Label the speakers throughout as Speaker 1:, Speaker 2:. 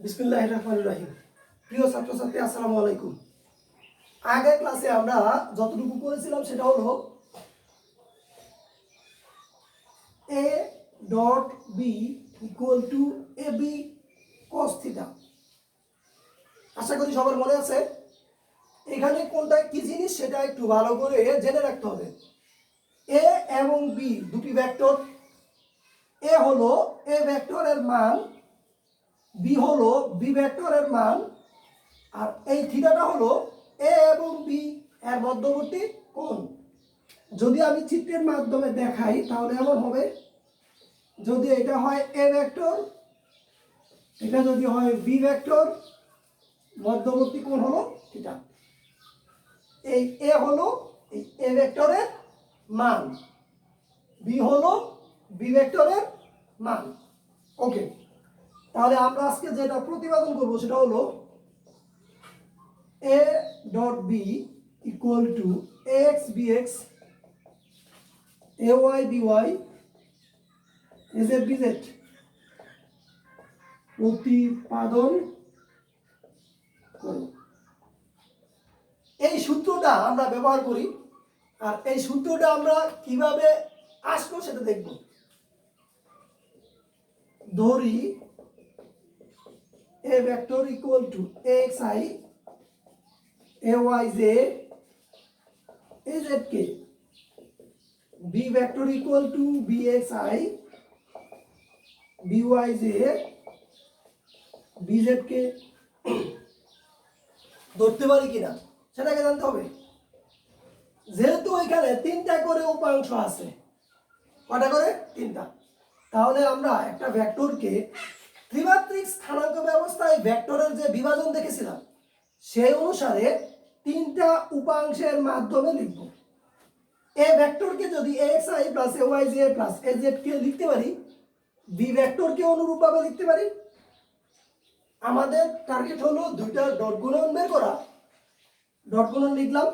Speaker 1: বিসমিল্লাহির রহমানির রহিম। প্রিয় ছাত্রছাত্রী আসসালামু আলাইকুম। আগের ক্লাসে আমরা যতটুকু করেছিলাম সেটা হলো a dot B equal to A B cos theta. আশা করি সবার মনে আছে। এখানে কোনটা কি জিনিস সেটা একটু ভালো করে জেনে রাখতে হবে। এ এবং বি দুটি ভেক্টর। এ হলো এ ভেক্টরের মান, বি হলো বি ভেক্টরের মান, আর এই থিটাটা হলো এ এবং বি এর মধ্যবর্তী কোণ। যদি আমি চিত্রের মাধ্যমে দেখাই তাহলে এমন হবে, যদি এটা হয় এ ভেক্টর, এটা যদি হয় বি ভেক্টর, মধ্যবর্তী কোণ হলো থিটা। এই এ হলো এই এ ভেক্টরের মান, বি হলো বি ভেক্টরের মান। ওকে, তাহলে আমরা আজকে যেটা প্রতিপাদন করব সেটা হলো a dot b equal to ax bx ay by az bz প্রতিপাদন করব। এই সূত্রটা আমরা ব্যবহার করি, আর এই সূত্রটা আমরা কিভাবে আসলো সেটা দেখব। ধরি a vector equal to axi ayj azk, b vector equal to bxi byj bzk ধরতে পারি কিনা সেটাকে জানতে হবে। যেহেতু এখানে তিনটা করে উপাংশ আছে, কটা করে? তিনটা। তাহলে আমরা একটা ভেক্টরকে ত্রিমাত্রিক স্থানাঙ্ক ব্যবস্থায় ভেক্টরের যে বিভাজন দেখেছিলাম সেই অনুসারে তিনটা উপাংশের মাধ্যমে লিখব। এ ভেক্টরকে যদি axi plus ayj plus azk লিখতে পারি, বি ভেক্টরকে অনুরূপভাবে লিখতে পারি। আমাদের টার্গেট হলো দুইটা ডট গুণন বের করা। ডট গুণন লিখলাম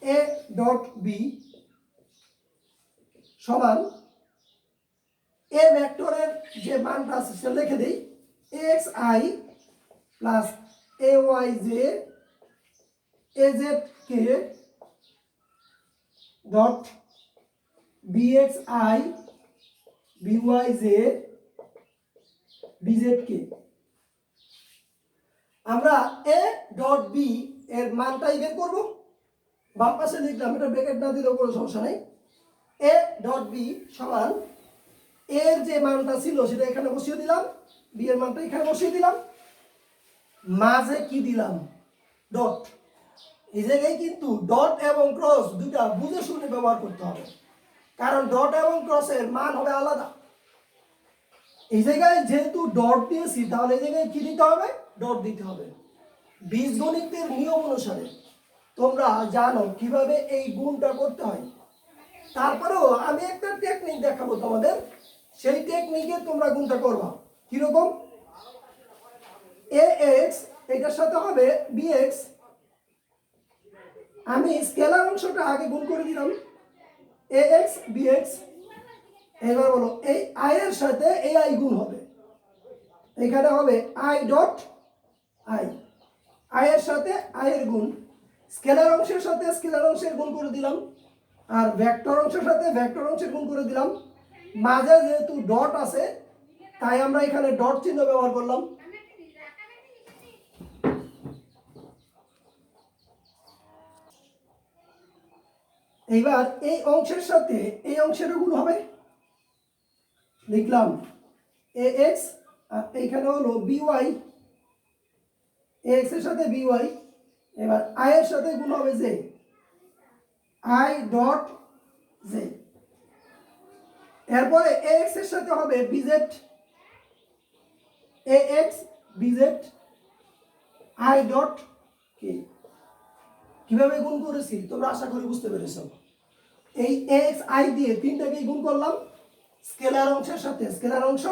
Speaker 1: এ ডট বি সমান এ ভেক্টরের যে মানটা আছে সেটা লিখে দেই, xi plus ayj azk dot bxi byj bzk। আমরা এ ডট বি এর মানটাই বের করব। বাম পাশে লিখলাম, এটা ব্র্যাকেট না দিলেও কোনো সমস্যা নেই। এ ডট বি সমান এর যে মানটা ছিল সেটা এখানে বসিয়ে দিলাম, বি এর মানটা এখানে বসিয়ে দিলাম, মাঝে কি দিলাম? ডট। এই জায়গায় কিন্তু ডট এবং ক্রস দুইটা বুঝে শুনে ব্যবহার করতে হবে, কারণ ডট এবং ক্রসের মান হবে আলাদা। এই জায়গায় যেহেতু ডট দিয়েছি তাহলে এই জায়গায় কি দিতে হবে? ডট দিতে হবে। বীজগণিতের নিয়ম অনুসারে তোমরা জানো কিভাবে এই গুণটা করতে হয়। তারপরেও আমি একটা টেকনিক দেখাবো তোমাদের, সেই টেকনিকে তোমরা গুণটা করবা। কিরকম? ax এটার সাথে হবে bx, আমি স্কেলার অংশটা আগে গুণ করে দিলাম ax bx। এবার বলো এই i এর সাথে ai গুণ হবে, এখানে হবে i ডট i, i এর সাথে i এর গুণ, স্কেলার অংশের সাথে স্কেলার অংশের গুণ করে দিলাম, আর ভেক্টর অংশের সাথে ভেক্টর অংশের গুণ করে দিলাম। মাঝে যেহেতু ডট আছে তাই আমরা এখানে ডট চিহ্ন ব্যবহার করলাম। এইবার এই অংশের সাথে এই অংশের গুণ হবে, লিখলাম ax, আর এইখানে হলো by, ax এর সাথে by। এবার i এর সাথে গুণ হবে j, i ডট j। এরপরে ax এর সাথে হবে bz, ax bz i dot k। কিভাবে গুণ করেছি তোমরা আশা করি বুঝতে পেরেছো। এই x i দিয়ে তিনটাকে গুণ করলাম, স্কেলার অংশের সাথে স্কেলার অংশ,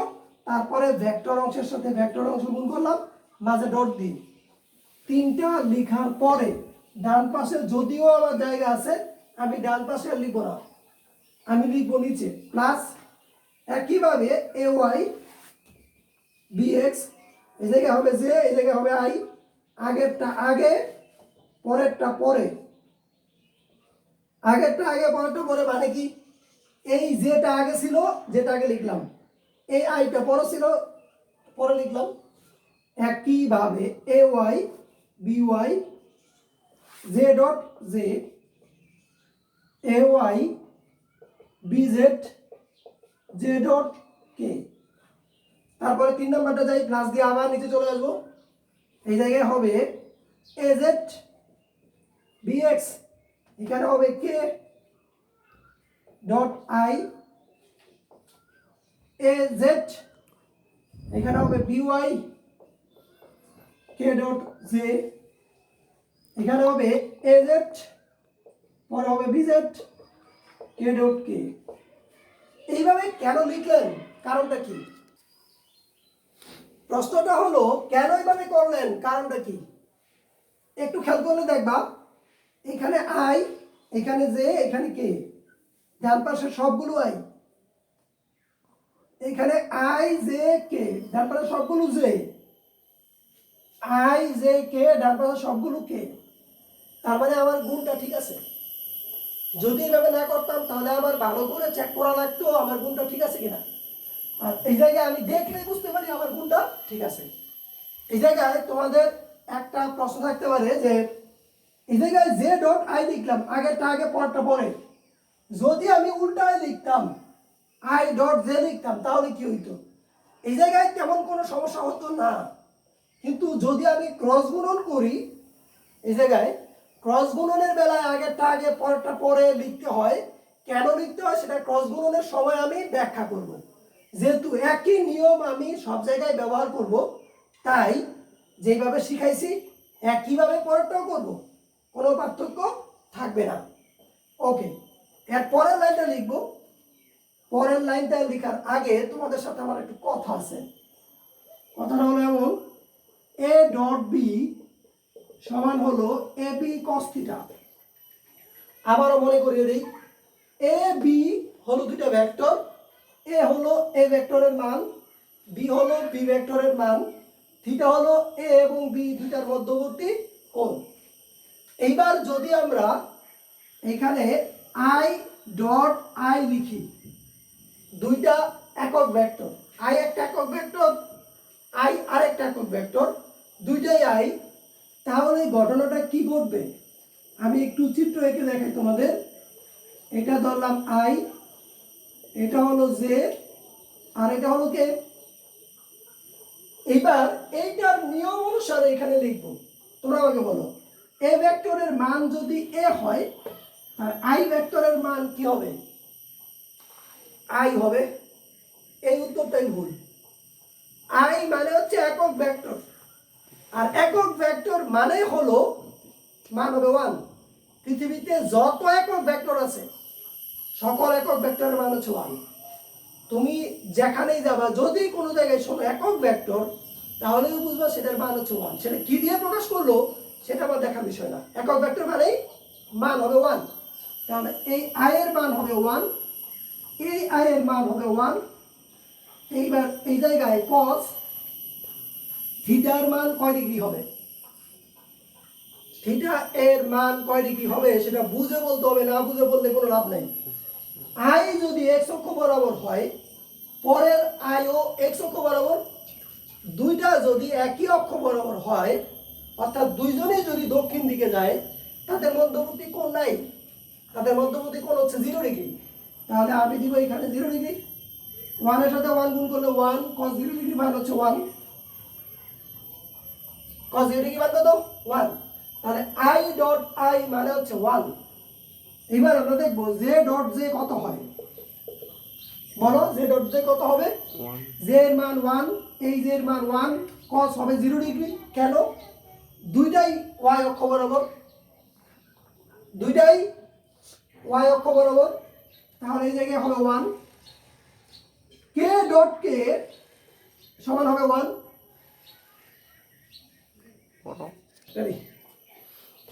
Speaker 1: তারপরে ভেক্টর অংশের সাথে ভেক্টর অংশ গুণ করলাম, মাঝে ডট দিই। তিনটা লেখার পরে ডান পাশে যদিও আমার জায়গা আছে, আমি ডান পাশে লিখব না, আমি লিখব নিচে প্লাস। একইভাবে ay bx এই জায়গায় হবে জে, এই জায়গায় হবে আই, আগেরটা আগে পরেরটা পরে, আগেরটা আগে পরেরটা পরে মানে কি এই যেটা আগে ছিল যেটা আগে লিখলাম, এই আইটা পরে ছিল পরে লিখলাম। একইভাবে A Y B Y J dot J A Y B Z J dot K. তারপরে 3 নাম্বারটা যাই প্লাস দিয়ে আবার নিচে চলে আসবো, এই জায়গায় হবে এ জেড বি এক্স, এখানে হবে কে ডট আই এ জেড, এখানে হবে বি ওয়াই কে ডট জে, এখানে হবে এ জেড পরে হবে বি জেড কে ডট কে। এইভাবে কেন লিখলেন, কারণটা কি? প্রশ্নটা হলো কেন এইভাবে করলেন, কারণটা কি? একটু খেয়াল করলে দেখবা এখানে আই, এখানে জে, এখানে কে, ডান পাশে সবগুলো আই, এখানে আই জে কে, ডান পাশে সবগুলো জে, আই জে কে, ডান পাশে সবগুলো কে। তার মানে আমার গুণটা ঠিক আছে। যদি এইভাবে না করতাম তাহলে আমার ভালো করে চেক করা লাগতো আমার গুণটা ঠিক আছে কিনা। আর এই জায়গায় আমি দেখলে বুঝতে পারি আমার গুণটা ঠিক আছে। এই জায়গায় তোমাদের একটা প্রশ্ন থাকতে পারে যে এই জায়গায় জে ডট আই লিখলাম, আগেরটা আগে পরেরটা পরে, যদি আমি উল্টায় লিখতাম আই ডট জে লিখতাম তাহলে কি হইতো? এই জায়গায় তেমন কোনো সমস্যা হতো না। কিন্তু যদি আমি ক্রস গুণন করি, এই জায়গায় ক্রস গুণনের বেলায় আগেরটা আগে পরেরটা পরে লিখতে হয়। কেন লিখতে হয় সেটা ক্রস গুণনের সময় আমি ব্যাখ্যা করব। যেহেতু একই নিয়ম আমি সব জায়গায় ব্যবহার করব, তাই যেভাবে শিখাইছি একইভাবে পরেরটাও করব, কোনো পার্থক্য থাকবে না। ওকে, এর পরের লাইনটা লিখব। পরের লাইনটা লেখার আগে তোমাদের সাথে আমার একটু কথা আছে। কথাটা হলো এমন, এ ডট বি সমান হলো এ বি কস থিটা। আবারও মনে করিয়ে দিই, এ বি হলো দুইটা ভেক্টর, এ হলো এ ভেক্টরের মান, বি হলো বি ভেক্টরের মান, থিটা হলো এ এবং বি দুইটার মধ্যবর্তী কোণ। এইবার যদি আমরা এখানে আই ডট আই লিখি, দুইটা একক ভেক্টর, আই একটা একক ভেক্টর, আই আরেকটা একক ভেক্টর, দুইটাই আই, তাহলে এই ঘটনাটা কি ঘটবে আমি একটু চিত্র এঁকে দেখাই তোমাদের। এটা ধরলাম আই, এটা হলো জে, আর এটা হলো কে। এবার এইটার নিয়ম অনুসারে এখানে লিখবো। তোমরা আমাকে বলো, এ ভেক্টরের মান যদি এ হয় আর আই ভেক্টরের মান কি হবে? আই হবে। এই উত্তরটাই ভুল। আই মানে হচ্ছে একক ভেক্টর, আর একক ভেক্টর মানে হলো মান হবে 1। পৃথিবীতে যত একক ভেক্টর আছে সকল একক ভেক্টরের মান হচ্ছে 1। তুমি যেখানেই যাবা যদি কোনো জায়গায় শোনো একক ভেক্টর, তাহলেই বুঝবা সেটার মান হচ্ছে 1। সেটা কি দিয়ে প্রকাশ করলো সেটা আমার দেখার বিষয় না, একক ভেক্টর মানেই মান হবে 1। তাহলে এই আই এর মান হবে 1, এই আই এর মান হবে 1। এইবার এই জায়গায় cos থিটার মান কয় ডিগ্রি হবে? থিটা এর মান কয় ডিগ্রি হবে সেটা বুঝে বলতে হবে, না বুঝে বললে কোনো লাভ নেই। আই যদি এক্স অক্ষ বরাবর হয়, পরের আইও এক্স অক্ষ বরাবর, দুইটা যদি একই অক্ষ বরাবর হয়, অর্থাৎ দুইজনেই যদি দক্ষিণ দিকে যায়, তাদের মধ্যবর্তী কোণ নাই, তাদের মধ্যবর্তী কোণ হচ্ছে 0 ডিগ্রি। তাহলে আমি দিব এখানে 0 ডিগ্রি, 1 এর সাথে 1 গুণ করলে 1, cos 0 ডিগ্রি মান হচ্ছে 1, cos 0 ডিগ্রি মান কত? 1। তাহলে i ডট i মানে হচ্ছে 1। এবার আমরা দেখব জে ডট জে কত হয়। বলো জে ডট জে কত হবে? 1। জে এর মান 1, এই জে এর মান 1, cos হবে 0 ডিগ্রি। কেন? দুইটাই y অক্ষ বরাবর, দুইটাই y অক্ষ বরাবর, তাহলে এই জায়গায় হবে 1। কে ডট কে সমান হবে 1। রেডি?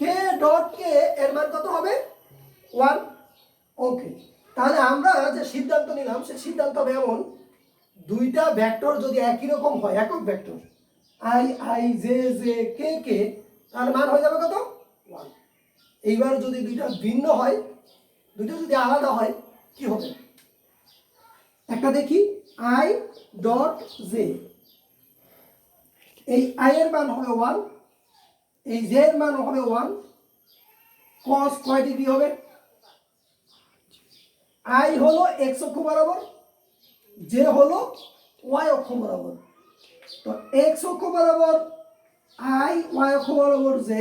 Speaker 1: কে ডট কে এর মান কত হবে? 1। ওকে, তাহলে আমরা যে সিদ্ধান্ত নিলাম সে সিদ্ধান্ত হবে এমন, দুইটা ভেক্টর যদি একই রকম হয় একক vector, I I J J K K, তার মান হয়ে যাবে কত 1। এইবার যদি দুইটা ভিন্ন হয়, দুইটা যদি আলাদা হয় কি হবে? একটা দেখি আই ডট জে, এই আই এর মান হবে 1, এই জে এর মান হবে 1, cos কয় ডিগ্রি হবে? আই হলো x অক্ষ বরাবর, জে হলো y অক্ষ বরাবর। তো x অক্ষ বরাবর আই, y অক্ষ বরাবর জে,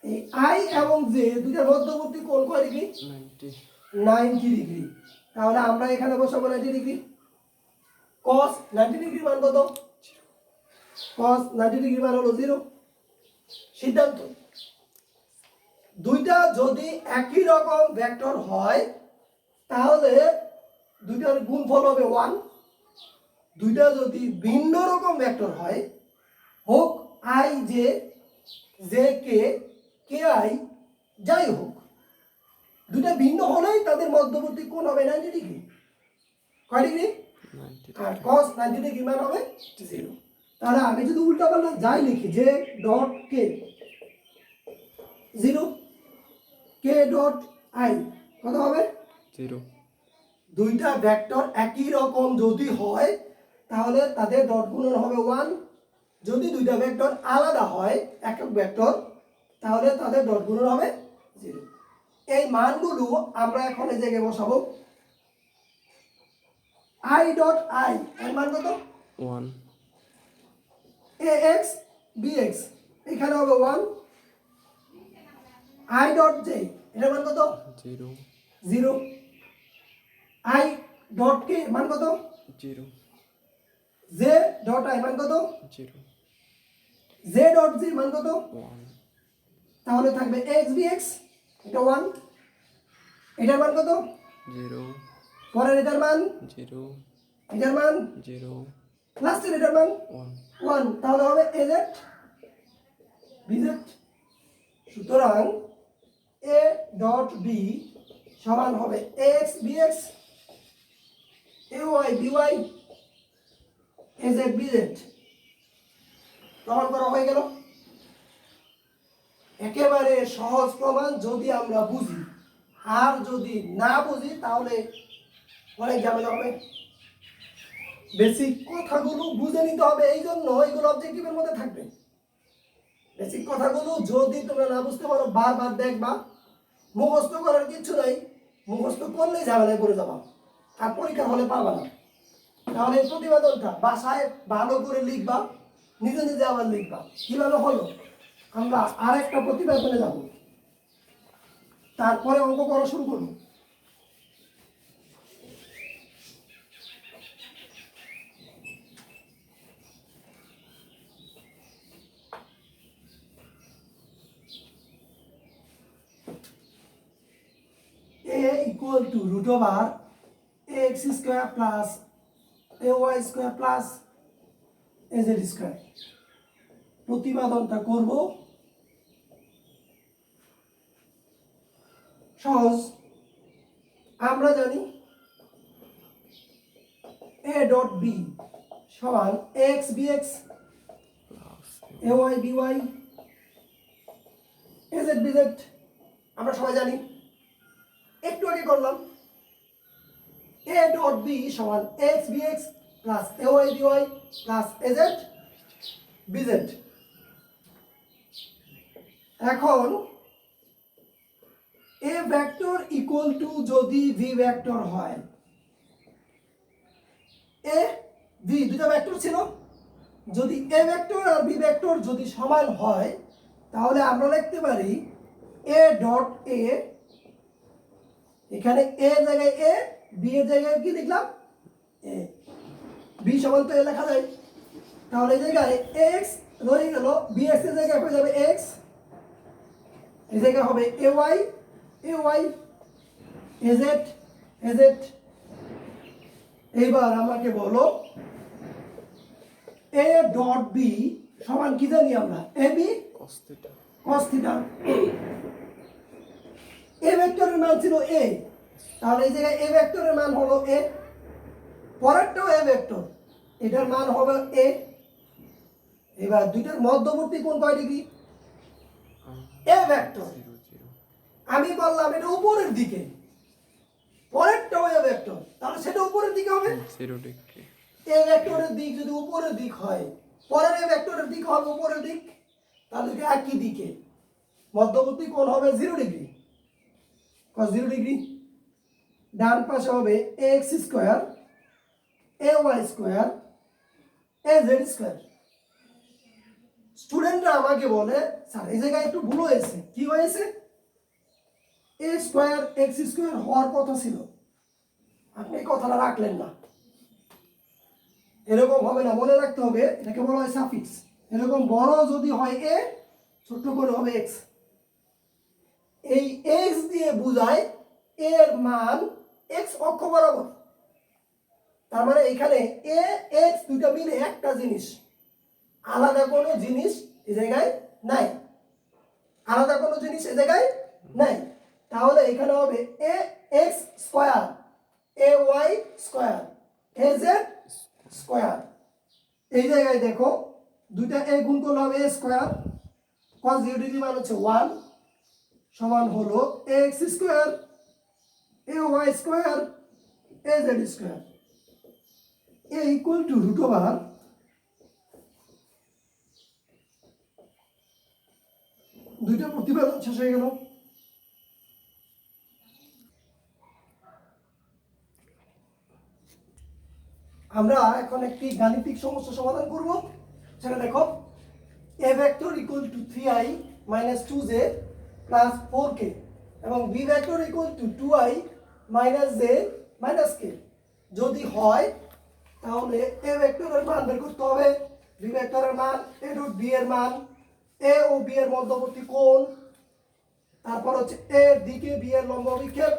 Speaker 1: এই আই এবং জে দুইটার মধ্যবর্তী কোণ কয় ডিগ্রি? 90 ডিগ্রি। তাহলে আমরা এখানে বসাবো 90 ডিগ্রি। cos 90 ডিগ্রি মান কত? cos 90 ডিগ্রি মান হলো 0। সিদ্ধান্ত, দুইটা যদি একই রকম ভেক্টর হয় তাহলে দুইটার গুণফল হবে 1। দুইটা যদি ভিন্ন রকম ভেক্টর হয়, হোক I J, J K, K I, যাই হোক, দুইটা ভিন্ন হলেই তাদের মধ্যবর্তী কোণ হবে 90 ডিগ্রি। কয় ডিগ্রি? আর cos 90 ডিগ্রি মান হবে 0। তাহলে আমি যদি উল্টা পাল্টা যাই লিখি, J dot K 0, K dot I কত হবে?
Speaker 2: 0।
Speaker 1: দুইটা ভেক্টর একই রকম যদি হয় তাহলে তাদের ডট গুণন হবে 1। যদি দুইটা ভেক্টর আলাদা হয়, একক ভেক্টর, তাহলে তাদের ডট গুণন হবে 0। এই মানগুলো আমরা এখন এই জায়গায় বসাবো। আই ডট আই এর মান কত?
Speaker 2: 1।
Speaker 1: ax bx এখানে হবে 1। আই ডট জে এর মান কত?
Speaker 2: 0।
Speaker 1: 0। আই ডট কে মান কত?
Speaker 2: 0।
Speaker 1: জে ডট আই মান কত?
Speaker 2: 0।
Speaker 1: জে ডট জি মান কত?
Speaker 2: 1।
Speaker 1: তাহলে থাকবে x bx, এটা 1। এটার মান কত?
Speaker 2: 0।
Speaker 1: পরের এটার মান
Speaker 2: 0।
Speaker 1: এটার মান
Speaker 2: 0।
Speaker 1: লাস্টের এটার মান
Speaker 2: 1।
Speaker 1: 1। তাহলে হবে az bz। সুতরাং a ডট b সমান হবে ax bx, ay by, az bz। প্রমাণ করা হয়ে গেল। একেবারে সহজ প্রমাণ যদি আমরা বুঝি, আর যদি না বুঝি তাহলে অনেক ঝামেলা হবে। বেসিক কথাগুলো বুঝে নিতে হবে, এই জন্য এগুলো অবজেক্টিভের মধ্যে থাকবে। বেসিক কথাগুলো যদি তোমরা না বুঝতে পারো বারবার দেখবা। মুখস্থ করার কিছু নাই, মুখস্থ করলেই ঝামেলায় পড়ে যাবা, আর পরীক্ষা হলে পারবা না। তাহলে এই প্রতিবেদনটা বাসায় ভালো করে লিখবা, নিজে নিজে আবার লিখবা। কিভাবে হলো আমরা আরেকটা প্রতিবেদনে যাব, তারপরে অঙ্ক করা শুরু করবো। a equal to root over ax square plus ay square plus az square। প্রতিবেদনটা করব সহজ। আমরা জানি a ডট b সমান ax bx, ay by, az bz। আমরা সবাই জানি, একটু আগে করলাম a ডট b সমান ax bx plus ay by plus az bz। এখন a ভেক্টর ইকুয়াল টু যদি v ভেক্টর হয়, a v দুটো ভেক্টর ছিল, যদি a ভেক্টর আর b ভেক্টর যদি সমান হয় তাহলে আমরা লিখতে পারি a ডট a, এখানে a জায়গায় a, b এর জায়গায় কি লিখলাম a, b সমান তো a লেখা যায়। তাহলে এই জায়গায় x রয়ে গেল, bx এর জায়গায় হয়ে যাবে x, এই জায়গায় হবে ay, ay, az, az। এইবার আমাকে বলো a ডট b সমান কি জানি আমরা ab
Speaker 2: cos theta।
Speaker 1: cos theta। a ভেক্টরের মান ছিল a, তাহলে এই জায়গায় a ভেক্টরের মান হলো a, পরেরটাও a ভেক্টর, এটার মান হবে a, এবার দুইটার মধ্যবর্তী কোণ কয় ডিগ্রি? এ ভেক্টর।
Speaker 2: 0 0
Speaker 1: আমি বললাম এটা উপরের দিকে, পরেরটাও এ ভেক্টর, তাহলে সেটা উপরের দিকে হবে।
Speaker 2: 0 ডিগ্রি
Speaker 1: এ ভেক্টরের দিক যদি উপরের দিক হয়, পরের এ ভেক্টরের দিক হবে উপরের দিক, তাহলে এটা একই দিকে, মধ্যবর্তী কোণ হবে 0 ডিগ্রি। cos 0 degree. ডান পাশে হবে ax square ay square az square. স্টুডেন্টরা আমাকে বলে স্যার এই জায়গায় একটু ভুল হয়েছে। কি হয়েছে? a স্কয়ার x স্কয়ার হওয়ার কথা ছিল, আপনি এই কথাটা রাখলেন না। এরকম হবে না, মনে রাখতে হবে, এটাকে বলা হয় সাফিক্স। এরকম বড় যদি হয় a, ছোট করে হবে x। এই x দিয়ে বোঝায় এর মান x অক্ষ বরাবর। তার মানে এখানে a x দুটো মিলে একটা জিনিস, আলাদা কোনো জিনিস এই জায়গায় নাই, আলাদা কোনো জিনিস এই জায়গায় নাই। তাহলে এখানে হবে a x square a y square a z square. এই জায়গায় দেখো দুইটা a গুণ করলে হবে a স্কয়ার, cos 0 ডিগ্রি মান হচ্ছে 1 সমান হলো ax square ay square az square. a equal to root over দুইটা প্রতিবেদন শেষ হয়ে গেল। আমরা এখন একটি গাণিতিক সমস্যা সমাধান করব। সেটা দেখো, a vector equal two 3i minus 2j plus 4k এবং b vector equal two 2i minus j minus k যদি হয়, তাহলে a ভেক্টরের মান বের করতে হবে, b ভেক্টরের মান, a ডট b এর মান, a ও b এর মধ্যবর্তী কোণ, তারপর হচ্ছে a এর দিকে b এর লম্ব অভিক্ষেপ,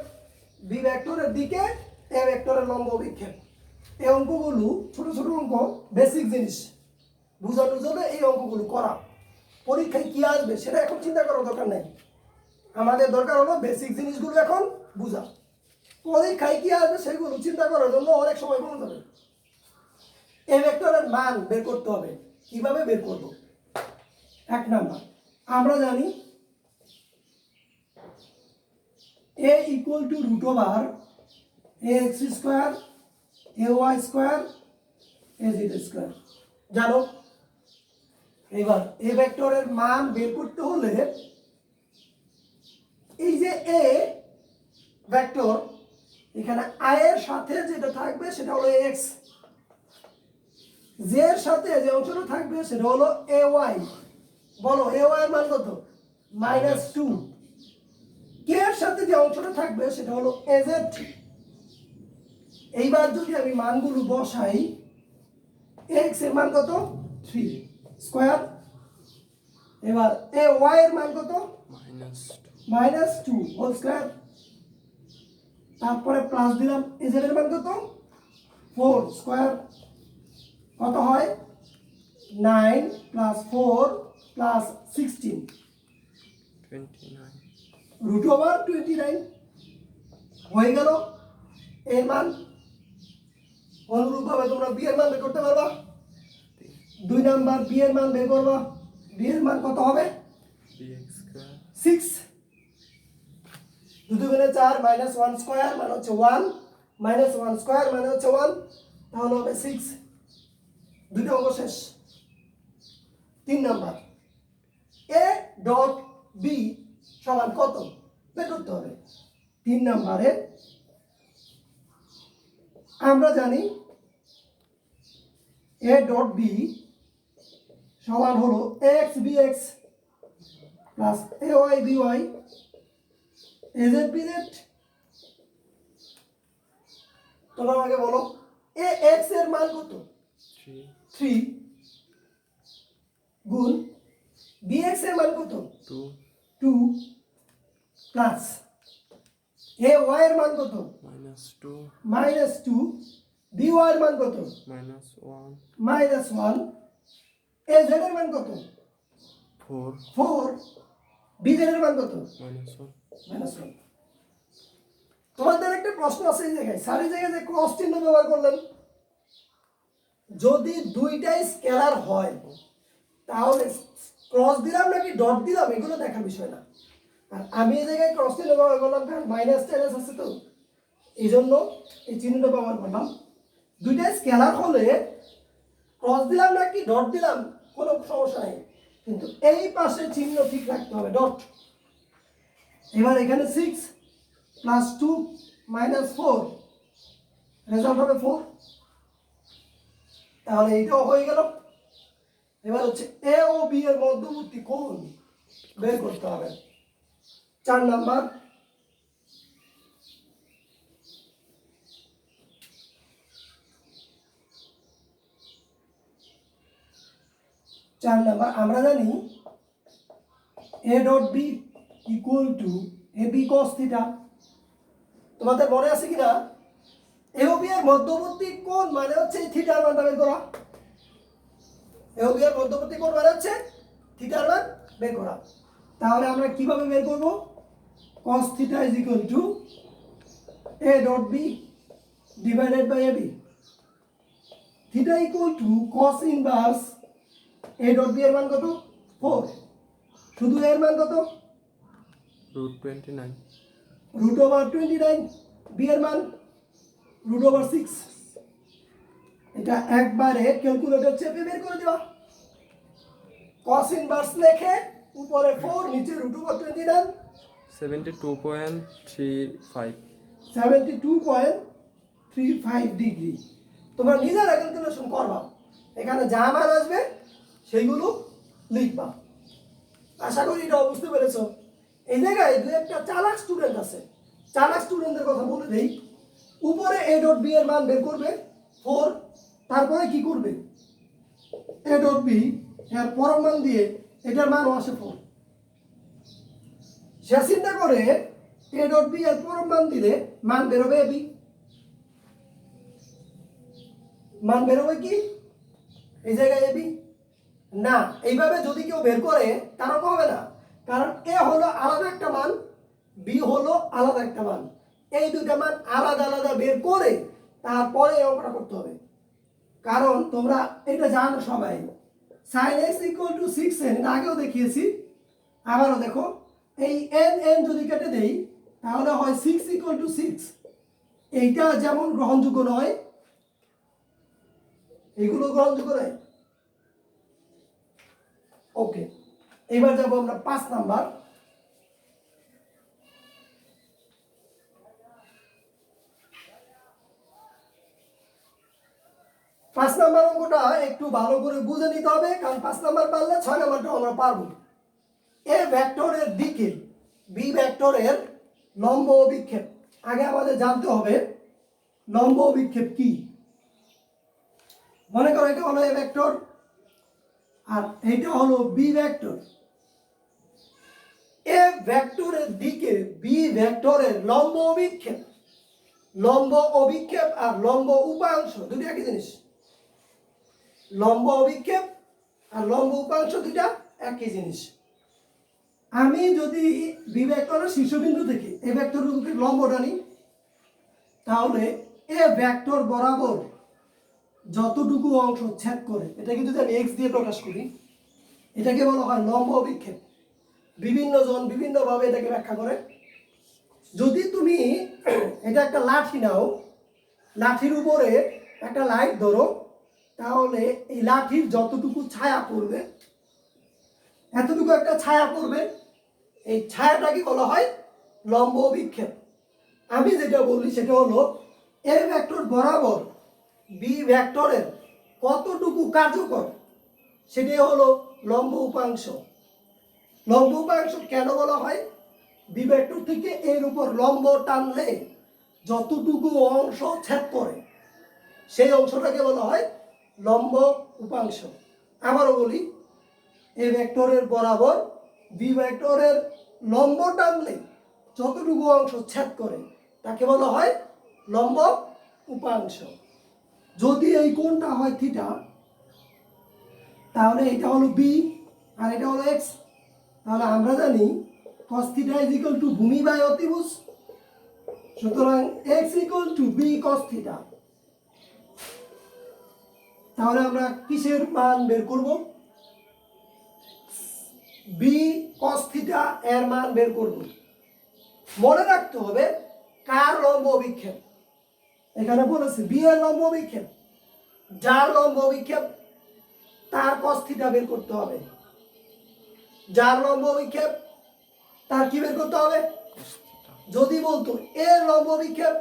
Speaker 1: b ভেক্টরের দিকে a ভেক্টরের লম্ব অভিক্ষেপ। এই অঙ্কগুলো ছোট ছোট অঙ্ক, বেসিক জিনিস বুঝানোর জন্য এই অঙ্কগুলো করা। পরীক্ষায় কি আসবে সেটা এখন চিন্তা করার দরকার নেই, আমাদের দরকার হলো বেসিক জিনিসগুলো এখন বুঝা। পরীক্ষায় কি আসবে সেগুলো চিন্তা করার জন্য অনেক সময় বলা যাবে। এ ভেক্টরের মান বের করতে হবে। কিভাবে বের করব? এক নাম্বার, আমরা জানি a equal to root over ax square ay square az square জানো। এবার এ ভেক্টরের মান বের করতে হলে এই যে a ভেক্টর, এখানে i এর সাথে যেটা থাকবে সেটা হলো x, j এর সাথে যে অংশটা থাকবে সেটা হলো ay। বলো ay এর মান কত? -2। k এর সাথে যে অংশটা থাকবে সেটা হলো az। এইবার যদি আমি মানগুলো বসাই, x এর মান কত? 3 স্কয়ার। এবার ay এর মান কত? -2 হোল স্কয়ার। তারপরে প্লাস দিলাম, az এর মান কত? 4 স্কয়ার। কত হয়? 9 প্লাস 4 প্লাস 16
Speaker 2: 29
Speaker 1: রুট ওভার 29 হয়ে গেল এর মান। অনুরূপভাবে তোমরা বি এর মান বের করতে পারবা। 2 নাম্বার বি এর মান বের করবা। বি এর মান কত হবে?
Speaker 2: bx square
Speaker 1: 6। 2 গুণে 4 মাইনাস 1 স্কয়ার মানে হচ্ছে 1, মাইনাস 1 স্কয়ার মানে হচ্ছে 1, তাহলে হবে 6। দুটো অঙ্ক শেষ। 3 নাম্বার, a ডট b সমান কত বের করতে হবে। 3 নাম্বারে আমরা জানি a ডট b সমান হলো ax bx plus ay by az bz। তোমরা আমাকে বলো ax এর মান কত?
Speaker 2: 3
Speaker 1: 3 গুণ bx এর মান কত?
Speaker 2: 2
Speaker 1: 2 প্লাস ay এর মান কত?
Speaker 2: -2
Speaker 1: -2 by এর মান কত?
Speaker 2: -1
Speaker 1: -1 az এর মান কত?
Speaker 2: 4
Speaker 1: 4 bz এর মান কত?
Speaker 2: -1
Speaker 1: -1। তোমাদের একটা প্রশ্ন আছে এই জায়গায়, স্যার এই জায়গায় যে ক্রস চিহ্ন ব্যবহার করলেন, যদি দুইটাই স্কেলার হয় তাহলে ক্রস দিলাম নাকি ডট দিলাম এগুলো দেখার বিষয় না। আর আমি এই জায়গায় ক্রস চিহ্ন ব্যবহার করলাম কারণ মাইনাস টেন আছে তো, এই জন্য এই চিহ্নটা ব্যবহার করলাম। দুইটা স্কেলার হলে ক্রস দিলাম নাকি ডট দিলাম কোনো সমস্যা নেই, কিন্তু এই পাশে চিহ্ন ঠিক রাখতে হবে, ডট। এবার এখানে 6 প্লাস 2 মাইনাস 4, রেজাল্ট হবে 4। তাহলে এইটাও হয়ে গেল। এবার হচ্ছে এ ও বি এর মধ্যবর্তী কোণ বের করতে হবে। 4 নাম্বার, আমরা জানি a dot B equal to A B cos theta. তোমাদের মনে আছে কিনা এ ও বি এর মধ্যবর্তী কোণ মানে হচ্ছে থিটার মানটা বের করা। এ ও বি এর মধ্যবর্তী কোণ মানে হচ্ছে থিটার মান বের করা। তাহলে আমরা কিভাবে বের করব? cos theta is equal to A dot B divided by a b. Theta equal to cos inverse a dot b এর মান কত? 4। শুধু এর মান কত?
Speaker 2: √29,
Speaker 1: রুট ওভার 29। বি এর মান রুট ওভার 6। এটা একবারে ক্যালকুলেটর চেপে বের করে দিবা। cos ইনভার্স লেখে উপরে 4 নিচে রুট ওভার 29,
Speaker 2: 72.35,
Speaker 1: 72.35 ডিগ্রি। তোমরা নিজেরা ক্যালকুলেশন করবা, এখানে যা মান আসবে সেইগুলো লিখবা। আশা করি এটা বুঝতে পেরেছো। এই জায়গায় দু একটা চালাক স্টুডেন্ট আছে, চালাক স্টুডেন্টদের কথা বলে দেই। উপরে এ ডট বি এর মান বের করবে 4, তারপরে কি করবে? এ ডট বি এর পরম মান দিয়ে এটার মান আসে 4। সে চিন্তা করে এ ডট বি এর পরম মান দিলে মান বেরোবে বি। মান বেরোবে কি এই জায়গায় এবি? না, এইভাবে যদি কেউ বের করে তারও হবে না, কারণ এ হলো আলাদা একটা মান, বি হলো আলাদা একটা মান। এই দুইটা মান আলাদা আলাদা বের করে তারপরে এই অঙ্কটা করতে হবে। কারণ তোমরা এটা জানো সবাই, sin x equal to 6n, এটা আগেও দেখিয়েছি, আবারও দেখো। এই n n যদি কেটে দেই তাহলে হয় 6 ইকুয়াল টু 6। এইটা যেমন গ্রহণযোগ্য নয়, এগুলো গ্রহণযোগ্য নয়। ওকে, এবার যাব আমরা 5 নাম্বার। পাঁচ নাম্বার অঙ্কটা একটু ভালো করে বুঝে নিতে হবে, কারণ 5 নাম্বার পারলে 6 নাম্বারটা আমরা পারবো। এ ভেক্টরের দিকে বি ভেক্টরের লম্ব অভিক্ষেপ। আগে আমাদের জানতে হবে লম্ব অভিক্ষেপ কি। মনে করো এটা হলো এ ভেক্টর আর এইটা হলো বি ভেক্টর। এ ভেক্টরের দিকে বি ভেক্টরের লম্ব অভিক্ষেপ, লম্ব অভিক্ষেপ আর লম্ব উপাংশ দুটো একই জিনিস। লম্ব অভিক্ষেপ আর লম্ব উপাংশ দুটা একই জিনিস। আমি যদি বি ভেক্টরের শীর্ষবিন্দু থেকে এ ভেক্টরের উপরে লম্বটা নিই, তাহলে এ ভেক্টর বরাবর যতটুকু অংশ ছেদ করে, এটাকে যদি আমি এক্স দিয়ে প্রকাশ করি, এটাকে বলা হয় লম্ব অভিক্ষেপ। বিভিন্ন জন বিভিন্নভাবে এটাকে ব্যাখ্যা করে। যদি তুমি এটা একটা লাঠি নাও, লাঠির উপরে একটা লাইট ধরো, তাহলে এই লাঠির যতটুকু ছায়া পড়বে, এতটুকু একটা ছায়া পড়বে, এই ছায়াটাকে বলা হয় লম্ব অভিক্ষেপ। আমি যেটা বলি সেটা হলো এ ভেক্টর বরাবর বি ভেক্টরের কতটুকু কার্যকর সেটাই হলো লম্ব উপাংশ। লম্ব উপাংশ কেন বলা হয়? বি ভেক্টর থেকে এর উপর লম্ব টানলে যতটুকু অংশ ছেদ করে সেই অংশটাকে বলা হয় লম্ব উপাংশ। আবারও বলি, এ ভেক্টরের বরাবর বি ভেক্টরের লম্ব টানলে যতটুকু অংশ ছেদ করে তাকে বলা হয় লম্ব উপাংশ। যদি এই কোণটা হয় থিটা, তাহলে এটা হলো বি আর এটা হলো এক্স। তাহলে আমরা জানি cos theta is equal to ভূমি বাই অতিভুজ। সুতরাং x equal to b cos theta. তাহলে আমরা কিসের মান বের করব? বি কস থিটা এর মান বের করব। মনে রাখতে হবে কার লম্ব অভিক্ষেপ, এখানে বলেছে বি এর লম্ব অভিক্ষেপ, যার লম্ব অভিক্ষেপ তার কস থিটা বের করতে হবে। যার লম্ব অভিক্ষেপ তার কি বের করতে হবে? যদি বলতো এর লম্ব অভিক্ষেপ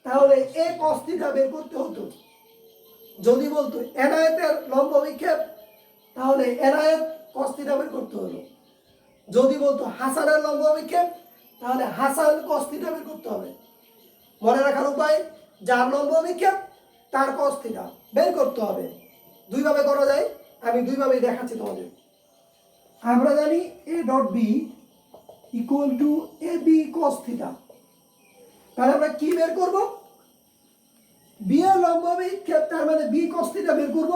Speaker 1: তাহলে এ কস থিটা বের করতে হতো। যদি বলতো এনায়েতের লম্ব অভিক্ষেপ তাহলে এনায়েত কস থিটা বের করতে হলো। যদি বলতো হাসানের লম্ব অভিক্ষেপ তাহলে হাসান কস থিটা বের করতে হবে। মনে রাখার উপায়, যার লম্ব অভিক্ষেপ তার কস থিটা বের করতে হবে। দুইভাবে করা যায়, আমি দুইভাবেই দেখাচ্ছি তোমাদের। আমরা জানি a dot B equal to A B cos theta. তাহলে আমরা কি বের করব? বি এর লম্ব অভিক্ষেপ তার মানে বি কস থিটা বের করব।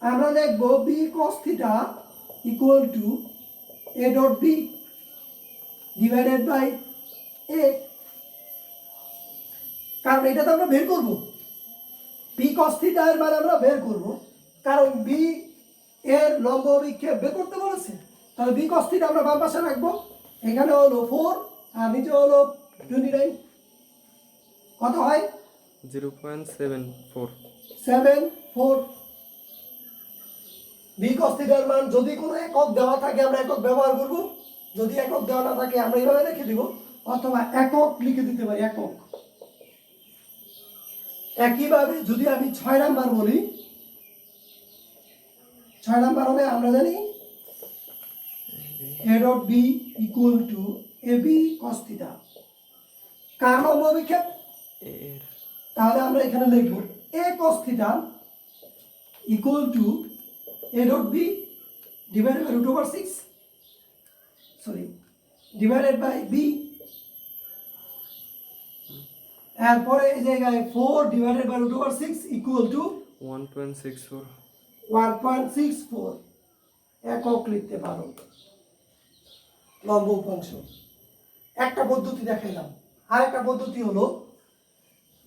Speaker 1: আমরা লিখব B cos theta equal to A dot B divided by A, কারণ এটা তো আমরা বের করব, বি কস থিটা এর মান আমরা বের করব, কারণ বি এর লম্ব অভিক্ষেপ বের করতে বলেছে। তাহলে বি কস থিটা আমরা বাম পাশে রাখবো, এখানে হলো 4 আর নিচে হলো 29। কত হয়?
Speaker 2: 0.74
Speaker 1: 74। বি কস থিটার মান যদি কোনো একক দেওয়া থাকে আমরা একক ব্যবহার করব, যদি একক দেওয়া না থাকে আমরা এইভাবে লিখে দিব, অথবা একক লিখে দিতে পারি, একক। একইভাবে যদি আমি 6 নাম্বার বলি, 6 নাম্বার হবে আমরা জানি a dot b equal to ab cos theta। কার লম্ব অভিক্ষেপ?
Speaker 2: এর
Speaker 1: তাহলে আমরা এখানে লিখব a cos theta equal to a dot b divided by root over 6, sorry, divided by b, এরপরে এই জায়গায় 4 divided by root over 6 equal to
Speaker 2: 1.64
Speaker 1: 1.64 একক লিখতে পারো লম্ব উপাংশ। একটা পদ্ধতি দেখাইলাম, আর একটা পদ্ধতি হলো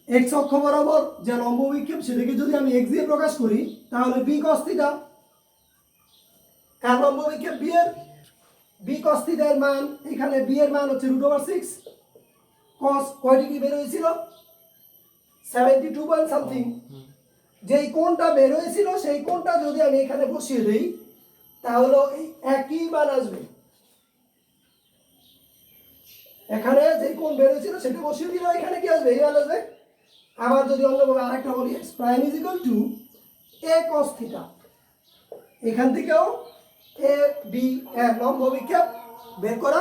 Speaker 1: এক্স অক্ষ বরাবর যে লম্ব বিক্ষেপ সেটাকে যদি আমি এক্স দিয়ে প্রকাশ করি তাহলে বি কস থিটা, কার লম্ব বিক্ষেপ বি এর, বি কস থিটা এর মান, এখানে বি এর মান হচ্ছে √6 cos কয় ডিগ্রি বের হয়েছিল? 72 পয়েন্ট সামথিং। যেই কোণটা বের হয়েছিল সেই কোণটা যদি আমি এখানে বসিয়ে দেই তাহলে এই একই মান আসবে। এখানে যে কোণ বের হয়েছিল সেটা বসিয়ে দিলে এখানে কি আসবে? এই মান আসবে। আবার যদি অন্যভাবে আরেকটা বলি, x prime is equal two a cos theta, এখান থেকেও a b এর লম্ব বিক্ষেপ বের করা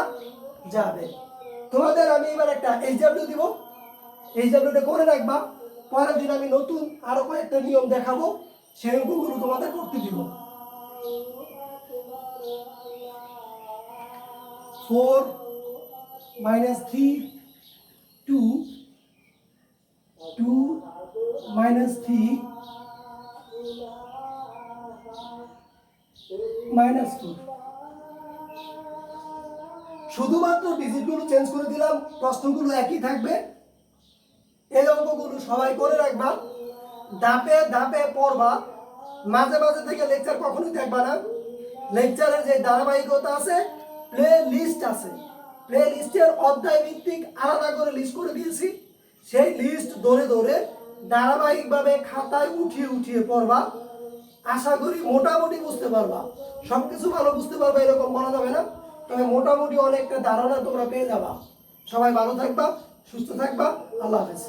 Speaker 1: যাবে। তোমাদের আমি এবার একটা এইচডব্লিউ দিব, এইচডব্লিউটা করে রাখবা, পরের দিন আমি নতুন আরো কয়েকটা নিয়ম দেখাবো, সেই অঙ্কগুলো তোমাদের করতে দিব। 4 minus 3 2 2 minus 3 minus 2, শুধুমাত্র ডিজিটগুলো চেঞ্জ করে দিলাম, প্রশ্নগুলো একই থাকবে। এই অঙ্কগুলো সবাই করে রাখবা, ধাপে ধাপে পড়বা, মাঝে মাঝে থেকে লেকচার কখনোই দেখবা না। লেকচারের যে ধারাবাহিকতা আছে, প্লে লিস্ট আছে, প্লে লিস্টের অধ্যায় ভিত্তিক আলাদা করে লিস্ট করে দিয়েছি, সেই লিস্ট ধরে ধরে ধারাবাহিকভাবে খাতায় উঠিয়ে উঠিয়ে পড়বা। আশা করি মোটামুটি বুঝতে পারবা, সবকিছু ভালো বুঝতে পারবা এরকম বলা যাবে না, তবে মোটামুটি অনেকটা ধারণা তোমরা পেয়ে যাবা। সবাই ভালো থাকবা, সুস্থ থাকবা, আল্লাহ হাফেজ।